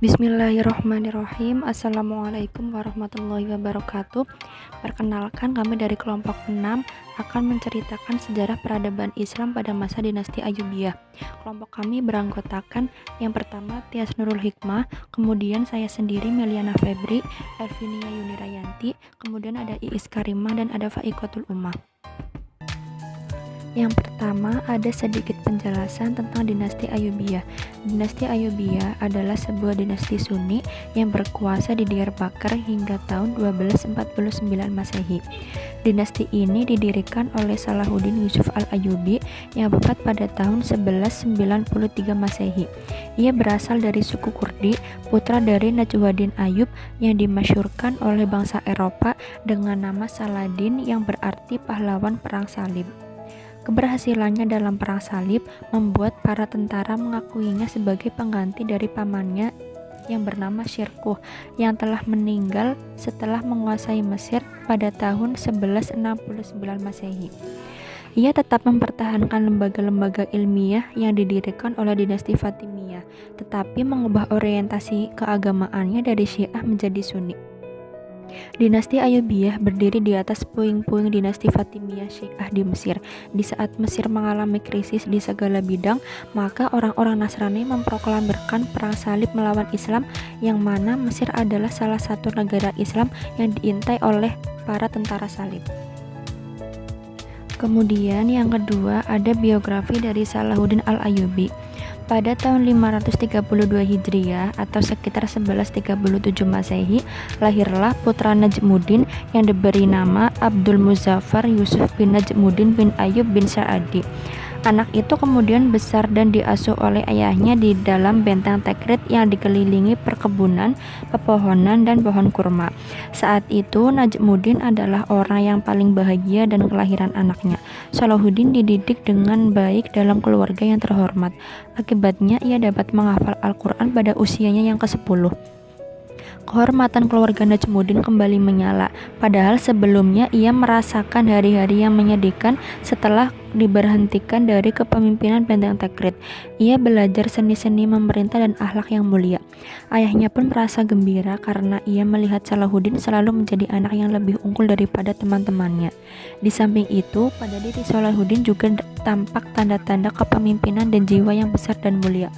Bismillahirrahmanirrahim. Assalamualaikum warahmatullahi wabarakatuh. Perkenalkan, kami dari kelompok 6 akan menceritakan sejarah peradaban Islam pada masa dinasti Ayyubiyah. Kelompok kami beranggotakan yang pertama Tias Nurul Hikmah, kemudian saya sendiri Meliana Febri, Elvinia Yunirayanti, kemudian ada Iis Karimah dan ada Faikotul Ummah. Yang pertama, ada sedikit penjelasan tentang dinasti Ayyubiyah. Dinasti Ayyubiyah adalah sebuah dinasti Sunni yang berkuasa di Diyarbakir hingga tahun 1249 Masehi. Dinasti ini didirikan oleh Salahuddin Yusuf al-Ayyubi yang wafat pada tahun 1193 Masehi. Ia berasal dari suku Kurdi, putra dari Najwaddin Ayyub yang dimasyhurkan oleh bangsa Eropa dengan nama Saladin yang berarti pahlawan perang salib. Keberhasilannya dalam perang salib membuat para tentara mengakuinya sebagai pengganti dari pamannya yang bernama Syirkuh yang telah meninggal setelah menguasai Mesir pada tahun 1169 Masehi. Ia tetap mempertahankan lembaga-lembaga ilmiah yang didirikan oleh dinasti Fatimiyah, tetapi mengubah orientasi keagamaannya dari Syiah menjadi Sunni. Dinasti Ayyubiyah berdiri di atas puing-puing dinasti Fatimiyah Syiah di Mesir. Di saat Mesir mengalami krisis di segala bidang, maka orang-orang Nasrani memproklamirkan perang salib melawan Islam, yang mana Mesir adalah salah satu negara Islam yang diintai oleh para tentara salib. Kemudian yang kedua ada biografi dari Salahuddin al-Ayyubi. Pada tahun 532 Hijriah atau sekitar 1137 Masehi, lahirlah putra Najmuddin yang diberi nama Abdul Muzaffar Yusuf bin Najmuddin bin Ayyub bin Sa'adi. Anak itu kemudian besar dan diasuh oleh ayahnya di dalam benteng Tikrit yang dikelilingi perkebunan, pepohonan, dan pohon kurma. Saat itu Najmuddin adalah orang yang paling bahagia dan kelahiran anaknya. Salahuddin dididik dengan baik dalam keluarga yang terhormat. Akibatnya ia dapat menghafal Al-Quran pada usianya yang ke-10. Kehormatan keluarga Najmuddin kembali menyala, padahal sebelumnya ia merasakan hari-hari yang menyedihkan setelah diberhentikan dari kepemimpinan benteng Tikrit. Ia belajar seni-seni memerintah dan akhlak yang mulia. Ayahnya pun merasa gembira karena ia melihat Salahuddin selalu menjadi anak yang lebih unggul daripada teman-temannya. Di samping itu, pada diri Salahuddin juga tampak tanda-tanda kepemimpinan dan jiwa yang besar dan mulia.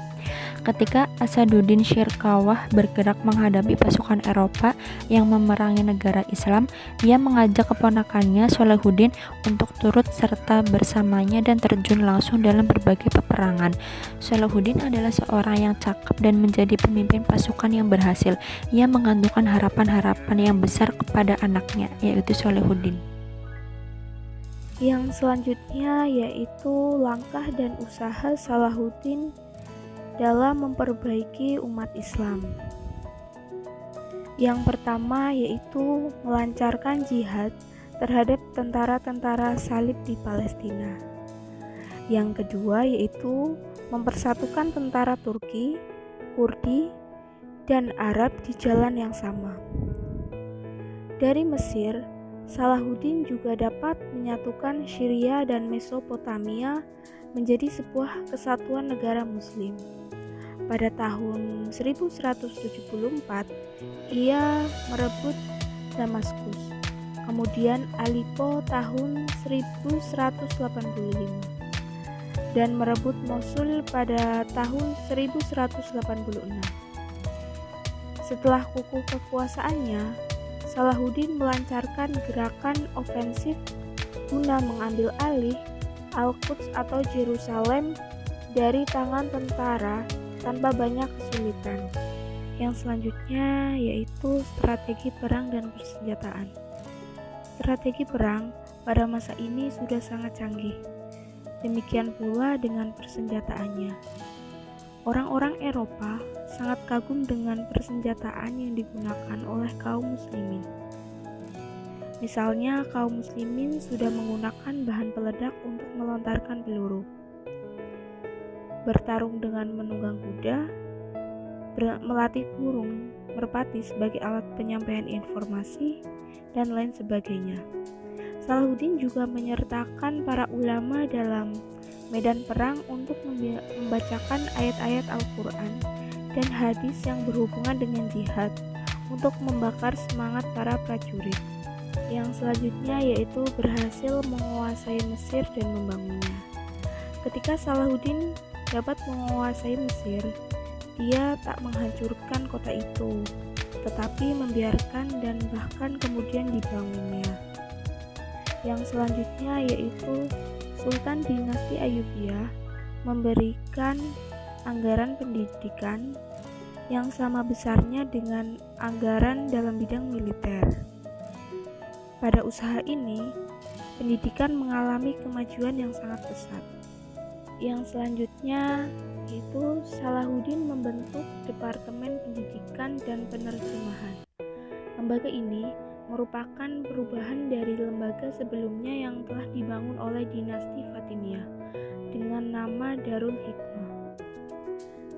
Ketika Asaduddin Syirkawah bergerak menghadapi pasukan Eropa yang memerangi negara Islam, ia mengajak keponakannya Salahuddin untuk turut serta bersamanya dan terjun langsung dalam berbagai peperangan. Salahuddin adalah seorang yang cakap dan menjadi pemimpin pasukan yang berhasil. Ia mengandungkan harapan-harapan yang besar kepada anaknya, yaitu Salahuddin. Yang selanjutnya yaitu langkah dan usaha Salahuddin dalam memperbaiki umat Islam. Yang pertama yaitu melancarkan jihad terhadap tentara-tentara salib di Palestina. Yang kedua yaitu mempersatukan tentara Turki, Kurdi, dan Arab di jalan yang sama. Dari Mesir, Salahuddin juga dapat menyatukan Syria dan Mesopotamia menjadi sebuah kesatuan negara Muslim. Pada tahun 1174, ia merebut Damaskus, kemudian Aleppo tahun 1185, dan merebut Mosul pada tahun 1186. Setelah kukuh kekuasaannya, Salahuddin melancarkan gerakan ofensif guna mengambil alih Al-Quds atau Yerusalem dari tangan tentara tanpa banyak kesulitan. Yang selanjutnya yaitu strategi perang dan persenjataan. Strategi perang pada masa ini sudah sangat canggih. Demikian pula dengan persenjataannya. Orang-orang Eropa sangat kagum dengan persenjataan yang digunakan oleh kaum muslimin. Misalnya, kaum muslimin sudah menggunakan bahan peledak untuk melontarkan peluru, bertarung dengan menunggang kuda, melatih burung merpati sebagai alat penyampaian informasi, dan lain sebagainya. Salahuddin juga menyertakan para ulama dalam medan perang untuk membacakan ayat-ayat Al-Quran dan hadis yang berhubungan dengan jihad untuk membakar semangat para prajurit. Yang selanjutnya yaitu berhasil menguasai Mesir dan membangunnya. Ketika Salahuddin dapat menguasai Mesir, dia tak menghancurkan kota itu, tetapi membiarkan dan bahkan kemudian dibangunnya. Yang selanjutnya yaitu Sultan Dinasti Ayyubiyah memberikan anggaran pendidikan yang sama besarnya dengan anggaran dalam bidang militer. Pada usaha ini, pendidikan mengalami kemajuan yang sangat pesat. Yang selanjutnya yaitu Salahuddin membentuk Departemen Pendidikan dan Penerjemahan. Lembaga ini merupakan perubahan dari lembaga sebelumnya yang telah dibangun oleh dinasti Fatimiyah dengan nama Darul Hikmah.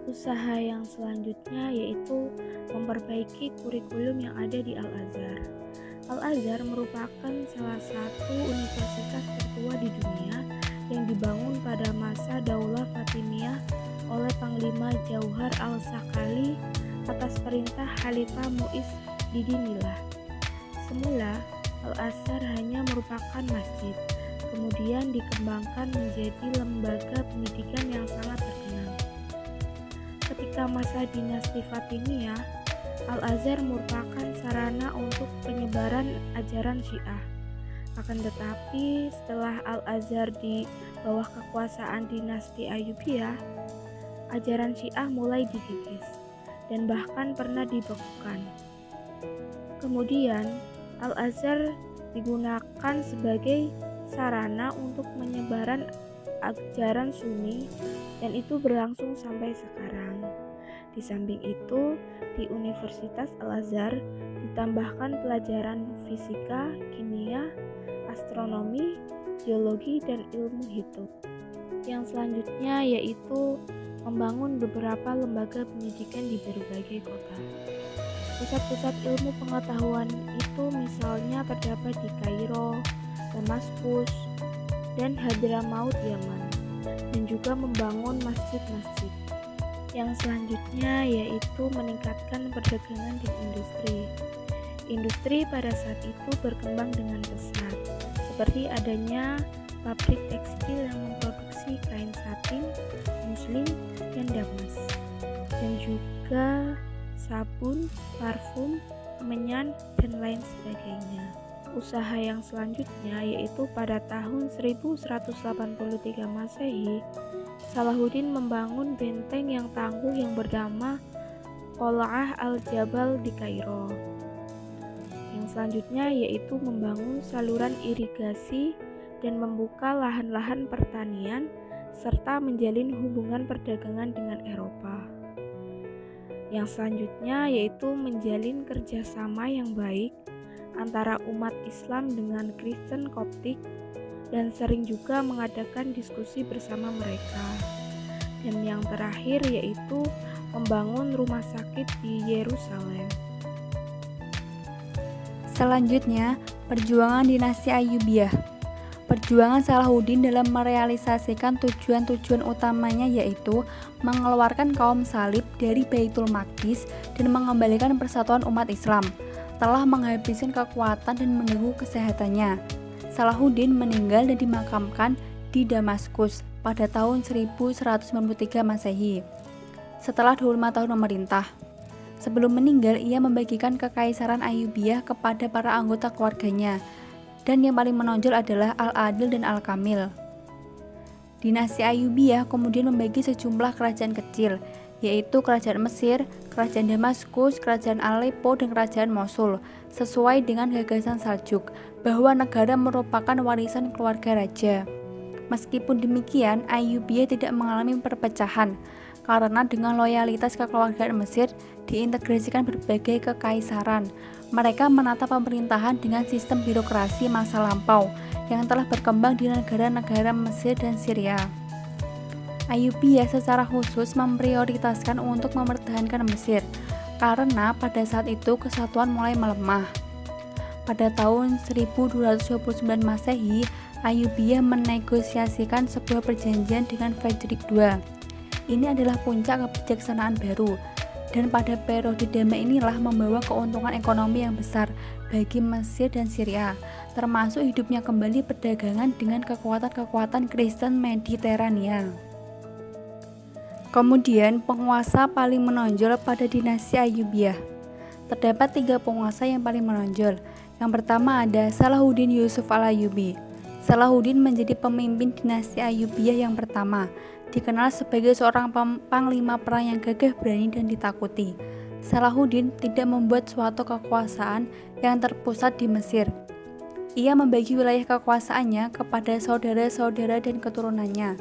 Usaha yang selanjutnya yaitu memperbaiki kurikulum yang ada di Al-Azhar. Al-Azhar merupakan salah satu universitas tertua di dunia yang dibangun pada masa Daulah Fatimiyah oleh Panglima Jauhar al-Sakali atas perintah Khalifah Mu'izz Didinillah. Semula, Al-Azhar hanya merupakan masjid, kemudian dikembangkan menjadi lembaga pendidikan yang sangat terkenal. Ketika masa dinasti Fatimiyah, Al-Azhar merupakan sarana untuk penyebaran ajaran Syiah. Akan tetapi, setelah Al-Azhar di bawah kekuasaan dinasti Ayyubiyah, ajaran Syiah mulai dikikis dan bahkan pernah dibekukan. Kemudian, Al-Azhar digunakan sebagai sarana untuk penyebaran ajaran Sunni dan itu berlangsung sampai sekarang. Di samping itu, di Universitas Al-Azhar ditambahkan pelajaran fisika, kimia, astronomi, geologi, dan ilmu hidup. Yang selanjutnya yaitu membangun beberapa lembaga pendidikan di berbagai kota. Pusat-pusat ilmu pengetahuan itu misalnya terdapat di Kairo, Damaskus, dan Hadramaut Yaman, dan juga membangun masjid-masjid. Yang selanjutnya yaitu meningkatkan perdagangan dan industri. Industri pada saat itu berkembang dengan pesat, seperti adanya pabrik tekstil yang memproduksi kain satin, muslim, dan damas, dan juga sabun, parfum, menyan, dan lain sebagainya. Usaha yang selanjutnya yaitu pada tahun 1183 Masehi, Salahuddin membangun benteng yang tangguh yang bernama Qal'ah al-Jabal di Kairo. Yang selanjutnya yaitu membangun saluran irigasi dan membuka lahan-lahan pertanian serta menjalin hubungan perdagangan dengan Eropa. Yang selanjutnya yaitu menjalin kerjasama yang baik antara umat Islam dengan Kristen Koptik dan sering juga mengadakan diskusi bersama mereka. Dan yang terakhir yaitu membangun rumah sakit di Yerusalem. Selanjutnya, perjuangan dinasti Ayyubiyah. Perjuangan Salahuddin dalam merealisasikan tujuan-tujuan utamanya yaitu mengeluarkan kaum salib dari Baitul Maqdis dan mengembalikan persatuan umat Islam, telah menghabiskan kekuatan dan mengganggu kesehatannya. Salahuddin meninggal dan dimakamkan di Damaskus pada tahun 1193 Masehi, setelah 25 tahun memerintah. Sebelum meninggal, ia membagikan kekaisaran Ayyubiyah kepada para anggota keluarganya, dan yang paling menonjol adalah Al-Adil dan Al-Kamil. Dinasti Ayyubiyah kemudian membagi sejumlah kerajaan kecil, yaitu Kerajaan Mesir, Kerajaan Damaskus, Kerajaan Aleppo, dan Kerajaan Mosul, sesuai dengan gagasan Saljuk bahwa negara merupakan warisan keluarga raja. Meskipun demikian, Ayyubiyah tidak mengalami perpecahan, karena dengan loyalitas kekeluargaan Mesir diintegrasikan berbagai kekaisaran. Mereka menata pemerintahan dengan sistem birokrasi masa lampau yang telah berkembang di negara-negara Mesir dan Syria. Ayyubiyah secara khusus memprioritaskan untuk mempertahankan Mesir, karena pada saat itu kesatuan mulai melemah. Pada tahun 1229 Masehi, Ayyubiyah menegosiasikan sebuah perjanjian dengan Frederick II. Ini adalah puncak kebijaksanaan baru. dan pada periode damai inilah membawa keuntungan ekonomi yang besar bagi Mesir dan Syria, termasuk hidupnya kembali perdagangan dengan kekuatan-kekuatan Kristen Mediterania. Kemudian penguasa paling menonjol pada dinasti Ayyubiyah. Terdapat 3 penguasa yang paling menonjol. Yang pertama ada Salahuddin Yusuf al-Ayyubi. Salahuddin menjadi pemimpin dinasti Ayyubiyah yang pertama, dikenal sebagai seorang panglima perang yang gagah berani dan ditakuti. Salahuddin tidak membuat suatu kekuasaan yang terpusat di Mesir. Ia membagi wilayah kekuasaannya kepada saudara-saudara dan keturunannya,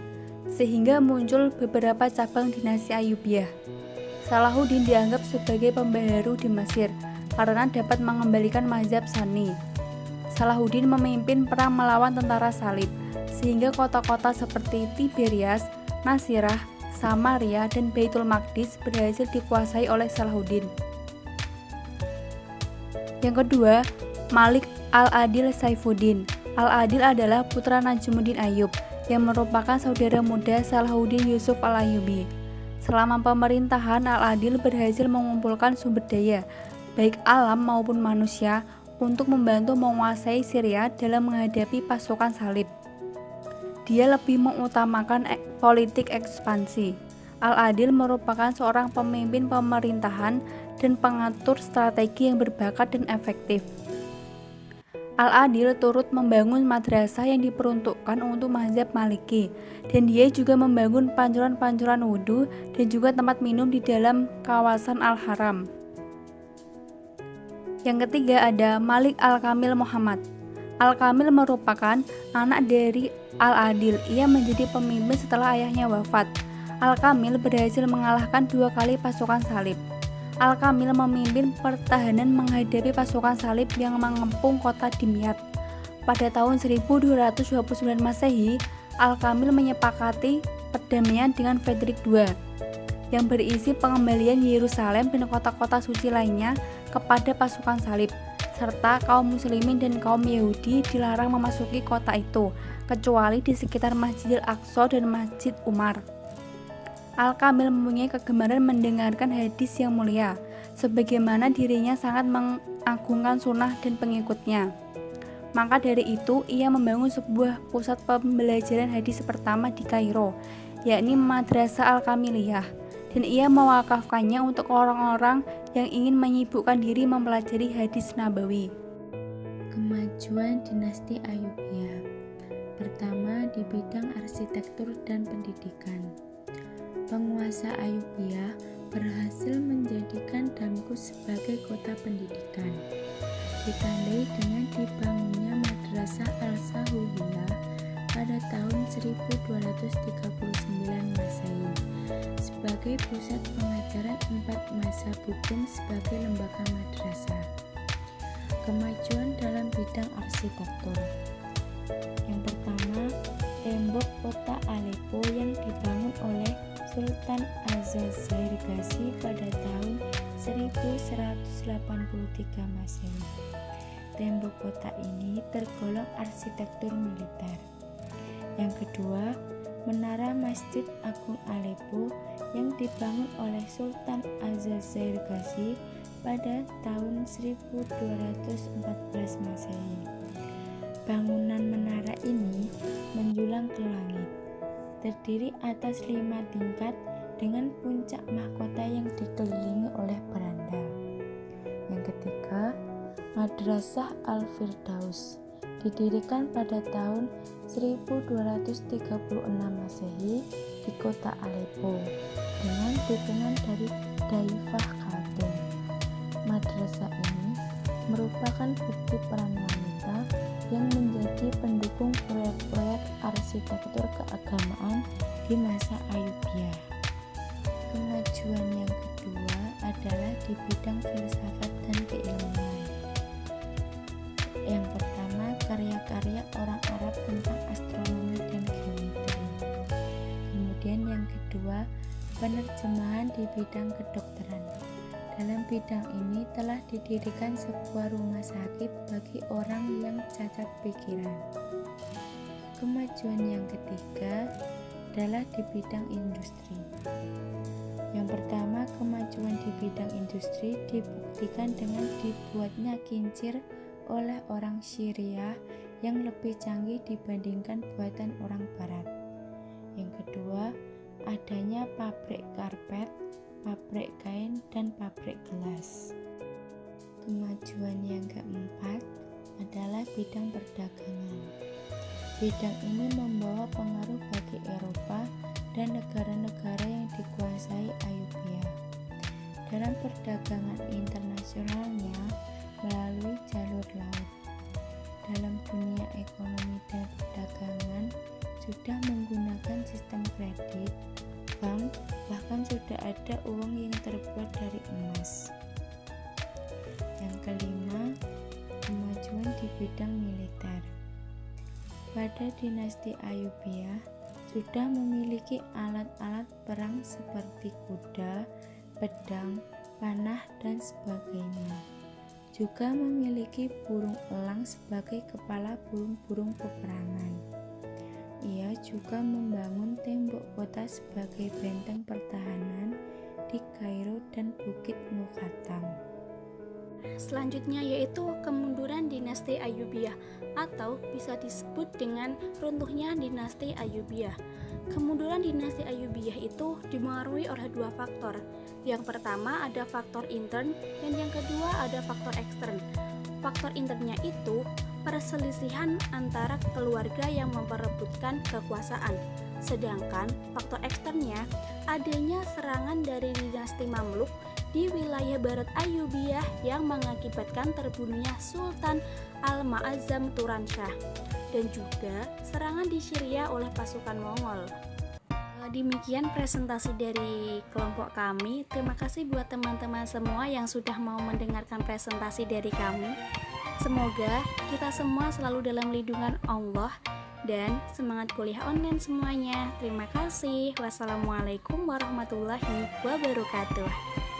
sehingga muncul beberapa cabang dinasti Ayyubiyah. Salahuddin dianggap sebagai pembaharu di Mesir karena dapat mengembalikan mazhab Sunni. Salahuddin memimpin perang melawan tentara salib, sehingga kota-kota seperti Tiberias, Nasirah, Samaria, dan Baitul Maqdis berhasil dikuasai oleh Salahuddin. Yang kedua, Malik al-Adil Saifuddin. Al-Adil adalah putra Najmuddin Ayyub yang merupakan saudara muda Salahuddin Yusuf al-Ayyubi. Selama pemerintahan, Al-Adil berhasil mengumpulkan sumber daya, baik alam maupun manusia, untuk membantu menguasai Syria dalam menghadapi pasukan salib. Dia lebih mengutamakan politik ekspansi. Al-Adil merupakan seorang pemimpin pemerintahan dan pengatur strategi yang berbakat dan efektif. Al-Adil turut membangun madrasah yang diperuntukkan untuk mazhab Maliki, dan dia juga membangun pancuran-pancuran wudhu dan juga tempat minum di dalam kawasan Al-Haram. Yang ketiga ada Malik Al-Kamil Muhammad. Al-Kamil merupakan anak dari Al-Adil. Ia menjadi pemimpin setelah ayahnya wafat. Al-Kamil berhasil mengalahkan 2 kali pasukan salib. Al-Kamil memimpin pertahanan menghadapi pasukan salib yang mengepung kota Dimyat. Pada tahun 1229 Masehi, Al-Kamil menyepakati perdamaian dengan Frederick II yang berisi pengembalian Yerusalem dan kota-kota suci lainnya kepada pasukan salib, serta kaum muslimin dan kaum Yahudi dilarang memasuki kota itu, kecuali di sekitar Masjidil Aqsa dan Masjid Umar. Al-Kamil mempunyai kegemaran mendengarkan hadis yang mulia, sebagaimana dirinya sangat mengagungkan sunnah dan pengikutnya. Maka dari itu, ia membangun sebuah pusat pembelajaran hadis pertama di Kairo, yakni Madrasah Al-Kamiliyah, dan ia mewakafkannya untuk orang-orang yang ingin menyibukkan diri mempelajari hadis nabawi. Kemajuan dinasti Ayyubiyah. Pertama, di bidang arsitektur dan pendidikan. Penguasa Ayyubiyah berhasil menjadikan Damkus sebagai kota pendidikan, ditandai dengan dibangunnya Madrasah Al-Sahuliyah pada tahun 1239 Masehi sebagai pusat pengajaran 4 mazhab hukum sebagai lembaga madrasah. Kemajuan dalam bidang arsitektur. Yang pertama, tembok kota Aleppo yang dibangun oleh Sultan Az-Zair Ghazi pada tahun 1183 Masehi. Tembok kota ini tergolong arsitektur militer. Yang kedua, Menara Masjid Agung Aleppo yang dibangun oleh Sultan Az-Zair Ghazi pada tahun 1214 Masehi. Bangunan menara ini menjulang ke langit, terdiri atas 5 tingkat dengan puncak mahkota yang dikelilingi oleh beranda. Yang ketiga, Madrasah Al-Firdaus didirikan pada tahun 1236 Masehi di kota Aleppo dengan dukungan dari Daifah Khatun. Madrasah ini merupakan bukti peran wanita yang menjadi pendukung proyek-proyek arsitektur keagamaan di masa Ayyubiyah. Kemajuan yang kedua adalah di bidang filsafat dan keilmuan. Yang pertama, karya-karya orang Arab tentang astronomi dan geometri. Kemudian yang kedua, penerjemahan di bidang kedokteran. Dalam bidang ini telah didirikan sebuah rumah sakit bagi orang yang cacat pikiran. Kemajuan yang ketiga, adalah di bidang industri. Yang pertama, kemajuan di bidang industri dibuktikan dengan dibuatnya kincir oleh orang Syria yang lebih canggih dibandingkan buatan orang Barat. Yang kedua, adanya pabrik karpet, pabrik kain, dan pabrik gelas. Kemajuan yang keempat adalah bidang perdagangan. Bidang ini membawa pengaruh bagi Eropa dan negara-negara yang dikuasai Ayubia. Dalam perdagangan internasionalnya melalui jalur laut. Dalam dunia ekonomi dan perdagangan sudah menggunakan sistem kredit, bank, bahkan sudah ada uang yang terbuat dari emas. Yang kelima, kemajuan di bidang militer. Pada dinasti Ayubia sudah memiliki alat-alat perang seperti kuda, pedang, panah, dan sebagainya. Juga memiliki burung elang sebagai kepala burung-burung peperangan. Ia juga membangun tembok kota sebagai benteng pertahanan di Kairo dan Bukit Muqattam. Selanjutnya yaitu kemunduran dinasti Ayyubiyah atau bisa disebut dengan runtuhnya dinasti Ayyubiyah. Kemunduran dinasti Ayyubiyah itu dipengaruhi oleh dua faktor. Yang pertama ada faktor intern dan yang kedua ada faktor ekstern. Faktor internnya itu perselisihan antara keluarga yang memperebutkan kekuasaan. Sedangkan faktor eksternnya adanya serangan dari dinasti Mamluk di wilayah barat Ayyubiyah yang mengakibatkan terbunuhnya Sultan Al-Ma'azzam Turanshah dan juga serangan di Syria oleh pasukan Mongol. Demikian presentasi dari kelompok kami. Terima kasih buat teman-teman semua yang sudah mau mendengarkan presentasi dari kami. Semoga kita semua selalu dalam lindungan Allah dan semangat kuliah online semuanya. Terima kasih. Wassalamualaikum warahmatullahi wabarakatuh.